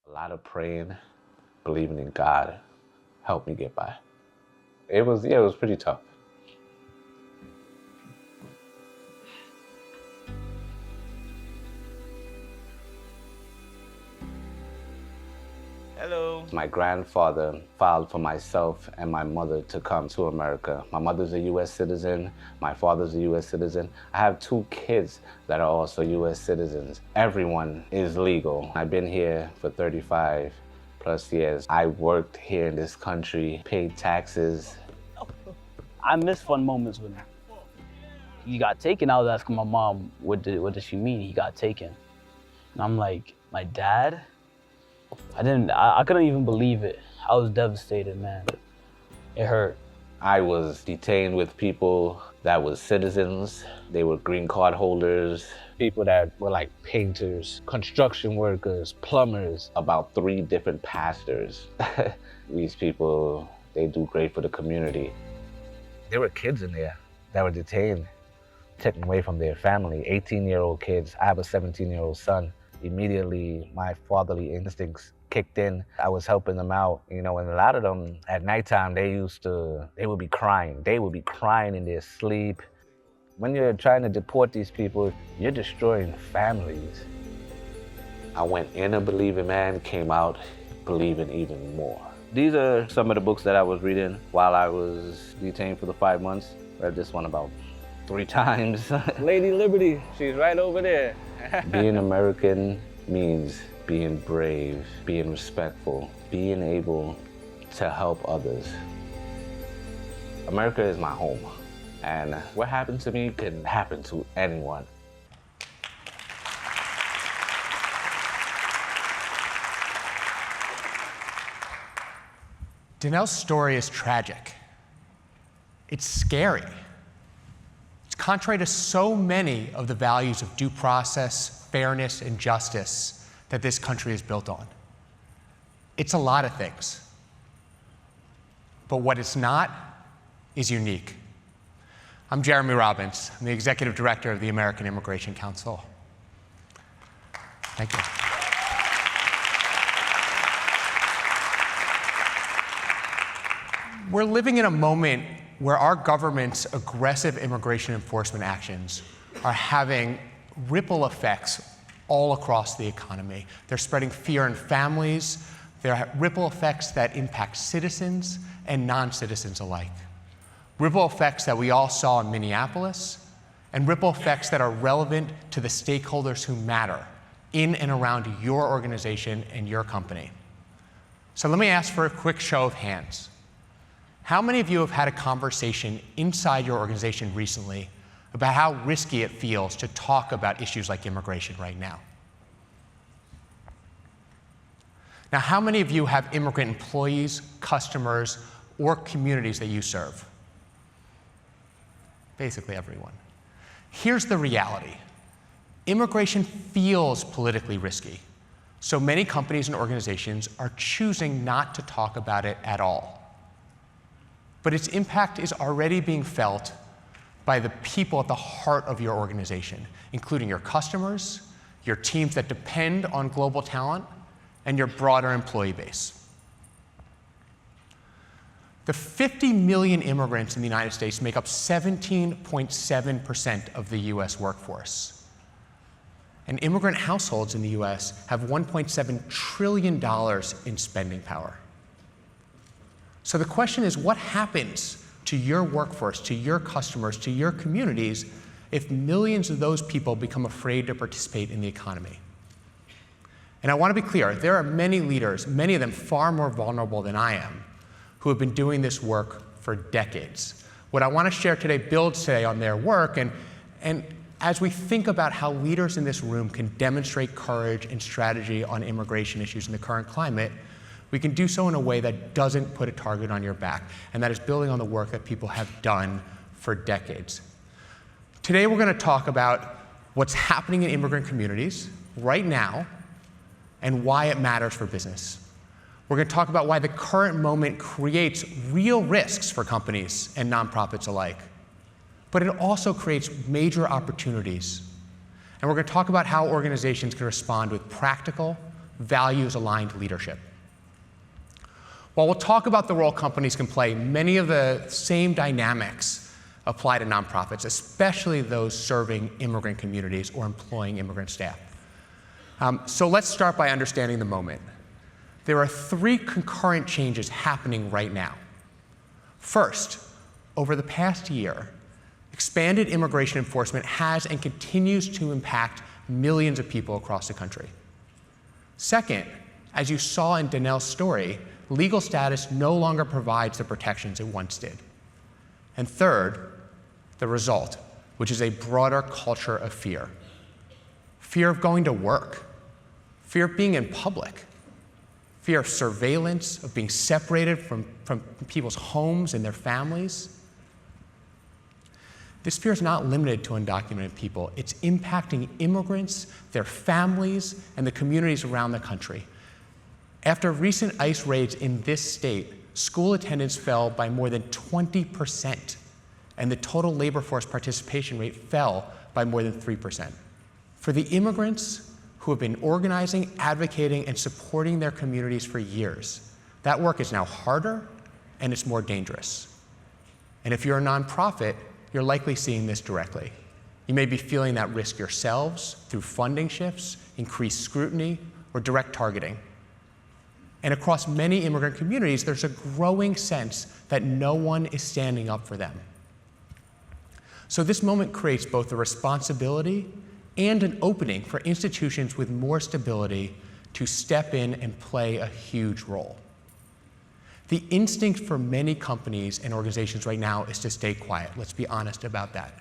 A lot of praying, believing in God helped me get by. It was pretty tough. Hello. My grandfather filed for myself and my mother to come to America. My mother's a U.S. citizen. My father's a U.S. citizen. I have 2 kids that are also U.S. citizens. Everyone is legal. I've been here for 35 plus years. I worked here in this country, paid taxes. I miss fun moments with him. He got taken. I was asking my mom, what did she mean he got taken? And I'm like, my dad? I couldn't even believe it. I was devastated, man. It hurt. I was detained with people that were citizens. They were green card holders, people that were like painters, construction workers, plumbers, about 3 different pastors. These people, they do great for the community. There were kids in there that were detained, taken away from their family, 18-year-old kids. I have a 17-year-old son. Immediately, my fatherly instincts kicked in. I was helping them out, and a lot of them at nighttime, they would be crying. They would be crying in their sleep. When you're trying to deport these people, you're destroying families. I went in a believing man, came out believing even more. These are some of the books that I was reading while I was detained for the 5 months. Read this one about 3 times. Lady Liberty, she's right over there. Being American means being brave, being respectful, being able to help others. America is my home, and what happened to me can happen to anyone. Danelle's story is tragic. It's scary. It's contrary to so many of the values of due process, fairness, and justice that this country is built on. It's a lot of things. But what it's not is unique. I'm Jeremy Robbins. I'm the Executive Director of the American Immigration Council. Thank you. We're living in a moment where our government's aggressive immigration enforcement actions are having ripple effects all across the economy. They're spreading fear in families. There are ripple effects that impact citizens and non-citizens alike. Ripple effects that we all saw in Minneapolis, and ripple effects that are relevant to the stakeholders who matter in and around your organization and your company. So let me ask for a quick show of hands. How many of you have had a conversation inside your organization recently about how risky it feels to talk about issues like immigration right now? Now, how many of you have immigrant employees, customers, or communities that you serve? Basically everyone. Here's the reality. Immigration feels politically risky, so many companies and organizations are choosing not to talk about it at all. But its impact is already being felt by the people at the heart of your organization, including your customers, your teams that depend on global talent, and your broader employee base. The 50 million immigrants in the United States make up 17.7% of the US workforce. And immigrant households in the US have $1.7 trillion in spending power. So the question is, what happens to your workforce, to your customers, to your communities if millions of those people become afraid to participate in the economy? And I want to be clear, there are many leaders, many of them far more vulnerable than I am, who have been doing this work for decades. What I want to share today builds today on their work, and as we think about how leaders in this room can demonstrate courage and strategy on immigration issues in the current climate, we can do so in a way that doesn't put a target on your back, and that is building on the work that people have done for decades. Today we're going to talk about what's happening in immigrant communities right now and why it matters for business. We're going to talk about why the current moment creates real risks for companies and nonprofits alike, but it also creates major opportunities. And we're going to talk about how organizations can respond with practical, values-aligned leadership. While we'll talk about the role companies can play, many of the same dynamics apply to nonprofits, especially those serving immigrant communities or employing immigrant staff. So let's start by understanding the moment. There are 3 concurrent changes happening right now. First, over the past year, expanded immigration enforcement has and continues to impact millions of people across the country. Second, as you saw in Danelle's story, legal status no longer provides the protections it once did. And third, the result, which is a broader culture of fear. Fear of going to work, fear of being in public, fear of surveillance, of being separated from people's homes and their families. This fear is not limited to undocumented people. It's impacting immigrants, their families, and the communities around the country. After recent ICE raids in this state, school attendance fell by more than 20%, and the total labor force participation rate fell by more than 3%. For the immigrants who have been organizing, advocating, and supporting their communities for years, that work is now harder and it's more dangerous. And if you're a nonprofit, you're likely seeing this directly. You may be feeling that risk yourselves through funding shifts, increased scrutiny, or direct targeting. And across many immigrant communities, there's a growing sense that no one is standing up for them. So this moment creates both a responsibility and an opening for institutions with more stability to step in and play a huge role. The instinct for many companies and organizations right now is to stay quiet. Let's be honest about that.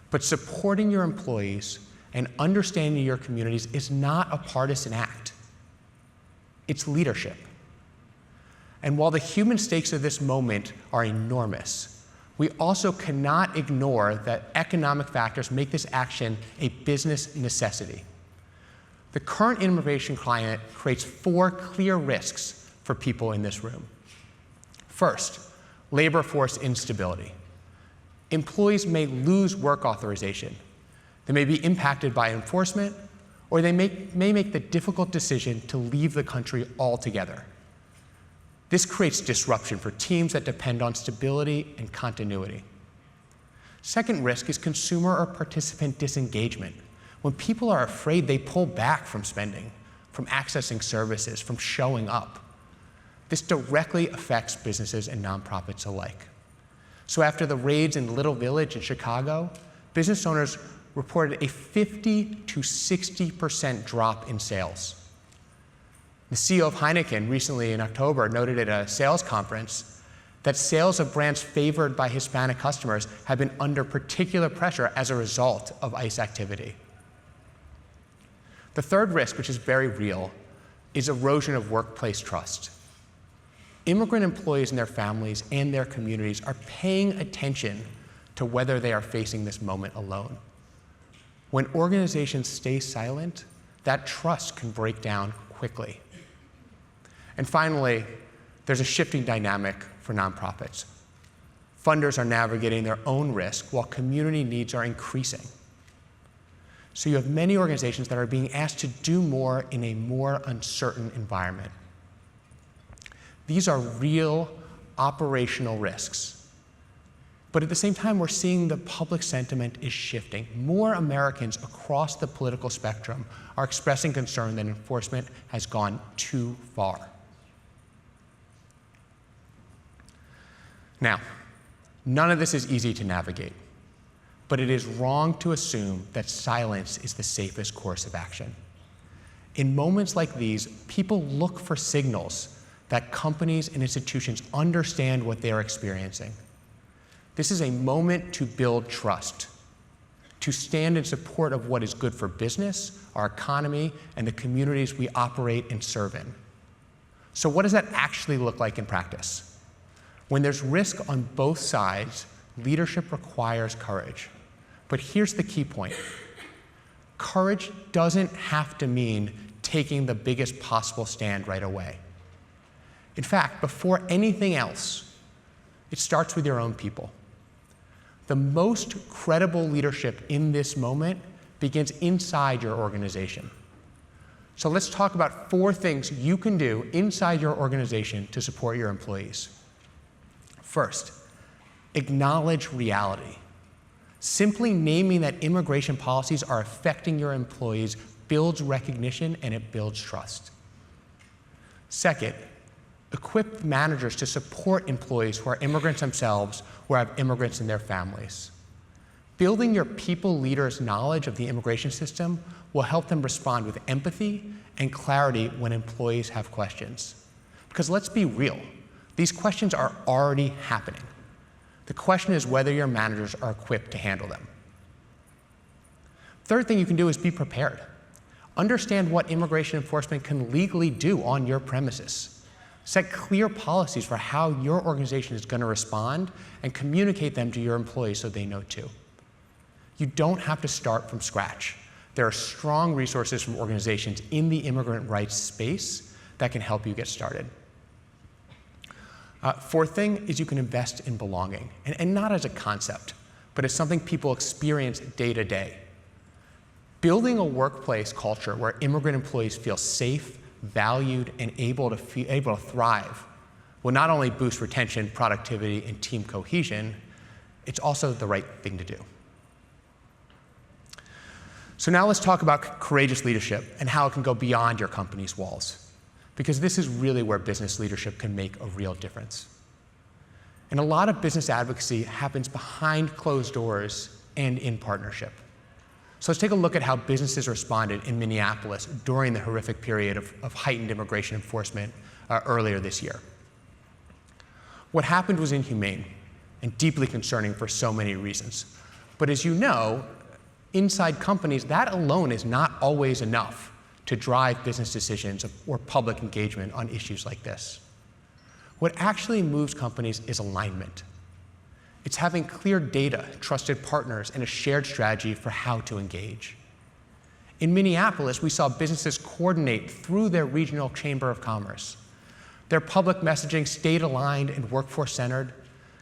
But supporting your employees and understanding your communities is not a partisan act. It's leadership. And while the human stakes of this moment are enormous, we also cannot ignore that economic factors make this action a business necessity. The current innovation climate creates 4 clear risks for people in this room. First, labor force instability. Employees may lose work authorization. They may be impacted by enforcement, or they may make the difficult decision to leave the country altogether. This creates disruption for teams that depend on stability and continuity. Second risk is consumer or participant disengagement. When people are afraid, they pull back from spending, from accessing services, from showing up. This directly affects businesses and nonprofits alike. So after the raids in Little Village in Chicago, business owners reported a 50 to 60% drop in sales. The CEO of Heineken recently in October noted at a sales conference that sales of brands favored by Hispanic customers have been under particular pressure as a result of ICE activity. The third risk, which is very real, is erosion of workplace trust. Immigrant employees and their families and their communities are paying attention to whether they are facing this moment alone. When organizations stay silent, that trust can break down quickly. And finally, there's a shifting dynamic for nonprofits. Funders are navigating their own risk while community needs are increasing. So you have many organizations that are being asked to do more in a more uncertain environment. These are real operational risks. But at the same time, we're seeing the public sentiment is shifting. More Americans across the political spectrum are expressing concern that enforcement has gone too far. Now, none of this is easy to navigate, but it is wrong to assume that silence is the safest course of action. In moments like these, people look for signals that companies and institutions understand what they are experiencing. This is a moment to build trust, to stand in support of what is good for business, our economy, and the communities we operate and serve in. So what does that actually look like in practice? When there's risk on both sides, leadership requires courage. But here's the key point. Courage doesn't have to mean taking the biggest possible stand right away. In fact, before anything else, it starts with your own people. The most credible leadership in this moment begins inside your organization. So let's talk about 4 things you can do inside your organization to support your employees. First, acknowledge reality. Simply naming that immigration policies are affecting your employees builds recognition and it builds trust. Second, equip managers to support employees who are immigrants themselves or have immigrants in their families. Building your people leaders' knowledge of the immigration system will help them respond with empathy and clarity when employees have questions. Because let's be real, these questions are already happening. The question is whether your managers are equipped to handle them. Third thing you can do is be prepared. Understand what immigration enforcement can legally do on your premises. Set clear policies for how your organization is going to respond and communicate them to your employees so they know too. You don't have to start from scratch. There are strong resources from organizations in the immigrant rights space that can help you get started. Fourth thing is you can invest in belonging, and not as a concept, but as something people experience day to day. Building a workplace culture where immigrant employees feel safe, valued, and able to thrive will not only boost retention, productivity, and team cohesion, it's also the right thing to do. So now let's talk about courageous leadership and how it can go beyond your company's walls, because this is really where business leadership can make a real difference. And a lot of business advocacy happens behind closed doors and in partnership. So let's take a look at how businesses responded in Minneapolis during the horrific period of heightened immigration enforcement earlier this year. What happened was inhumane and deeply concerning for so many reasons. But as you know, inside companies, that alone is not always enough to drive business decisions or public engagement on issues like this. What actually moves companies is alignment. It's having clear data, trusted partners, and a shared strategy for how to engage. In Minneapolis, we saw businesses coordinate through their regional chamber of commerce. Their public messaging stayed aligned and workforce-centered,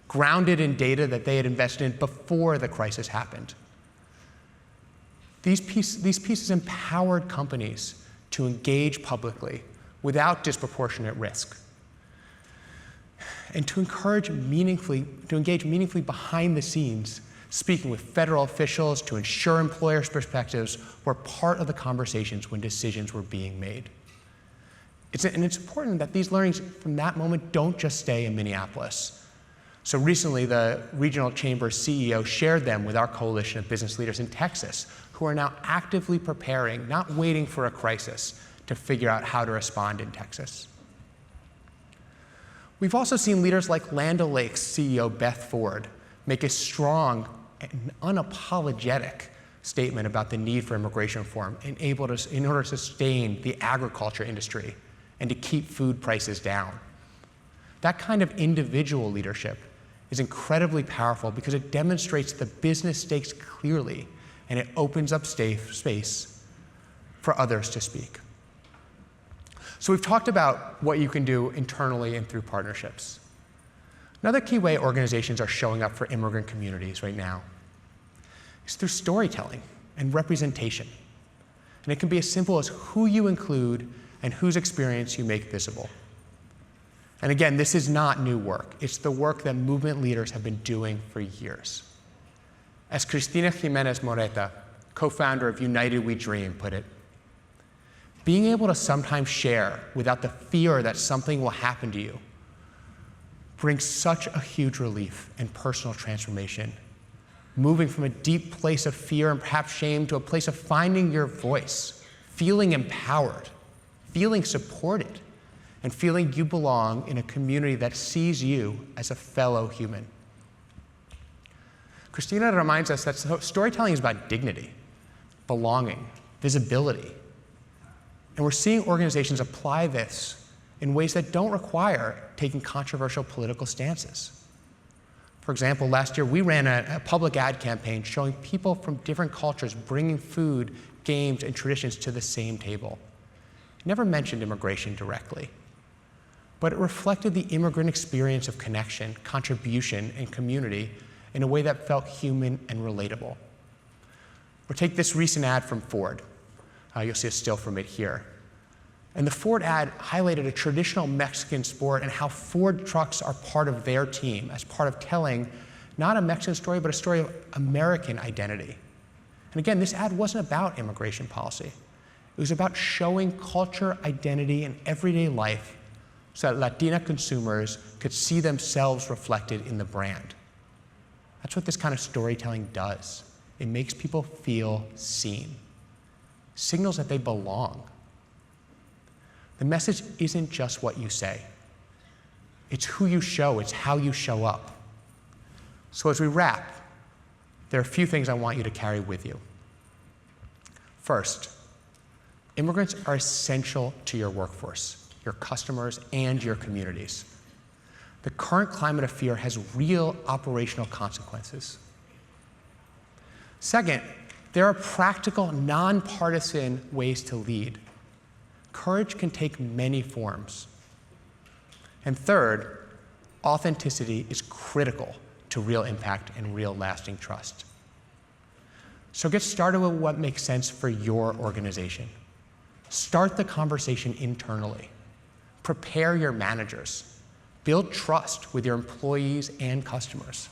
grounded in data that they had invested in before the crisis happened. These pieces empowered companies to engage publicly without disproportionate risk, and to engage meaningfully behind the scenes, speaking with federal officials to ensure employers' perspectives were part of the conversations when decisions were being made. It's important that these learnings from that moment don't just stay in Minneapolis. So recently, the regional chamber's CEO shared them with our coalition of business leaders in Texas, who are now actively preparing, not waiting for a crisis, to figure out how to respond in Texas. We've also seen leaders like Land O'Lakes CEO Beth Ford make a strong and unapologetic statement about the need for immigration reform in order to sustain the agriculture industry and to keep food prices down. That kind of individual leadership is incredibly powerful because it demonstrates the business stakes clearly and it opens up space for others to speak. So we've talked about what you can do internally and through partnerships. Another key way organizations are showing up for immigrant communities right now is through storytelling and representation. And it can be as simple as who you include and whose experience you make visible. And again, this is not new work. It's the work that movement leaders have been doing for years. As Cristina Jimenez Moreta, co-founder of United We Dream, put it, being able to sometimes share without the fear that something will happen to you brings such a huge relief and personal transformation, moving from a deep place of fear and perhaps shame to a place of finding your voice, feeling empowered, feeling supported, and feeling you belong in a community that sees you as a fellow human. Christina reminds us that storytelling is about dignity, belonging, visibility. And we're seeing organizations apply this in ways that don't require taking controversial political stances. For example, last year we ran a public ad campaign showing people from different cultures bringing food, games, and traditions to the same table. It never mentioned immigration directly, but it reflected the immigrant experience of connection, contribution, and community in a way that felt human and relatable. Or take this recent ad from Ford. You'll see a still from it here. And the Ford ad highlighted a traditional Mexican sport and how Ford trucks are part of their team as part of telling not a Mexican story, but a story of American identity. And again, this ad wasn't about immigration policy. It was about showing culture, identity, and everyday life so that Latina consumers could see themselves reflected in the brand. That's what this kind of storytelling does. It makes people feel seen, signals that they belong. The message isn't just what you say. It's who you show, it's how you show up. So as we wrap, there are a few things I want you to carry with you. First, immigrants are essential to your workforce, your customers, and your communities. The current climate of fear has real operational consequences. Second, there are practical, nonpartisan ways to lead. Courage can take many forms. And third, authenticity is critical to real impact and real lasting trust. So get started with what makes sense for your organization. Start the conversation internally. Prepare your managers. Build trust with your employees and customers.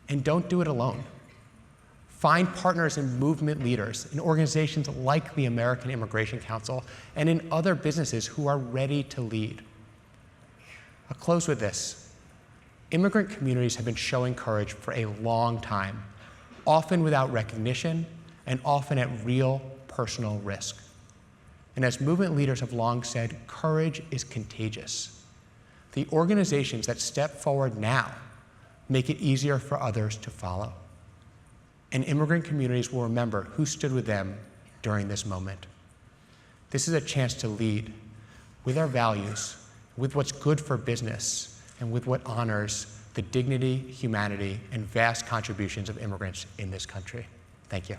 And don't do it alone. Find partners and movement leaders in organizations like the American Immigration Council and in other businesses who are ready to lead. I'll close with this. Immigrant communities have been showing courage for a long time, often without recognition and often at real personal risk. And as movement leaders have long said, courage is contagious. The organizations that step forward now make it easier for others to follow. And immigrant communities will remember who stood with them during this moment. This is a chance to lead with our values, with what's good for business, and with what honors the dignity, humanity, and vast contributions of immigrants in this country. Thank you.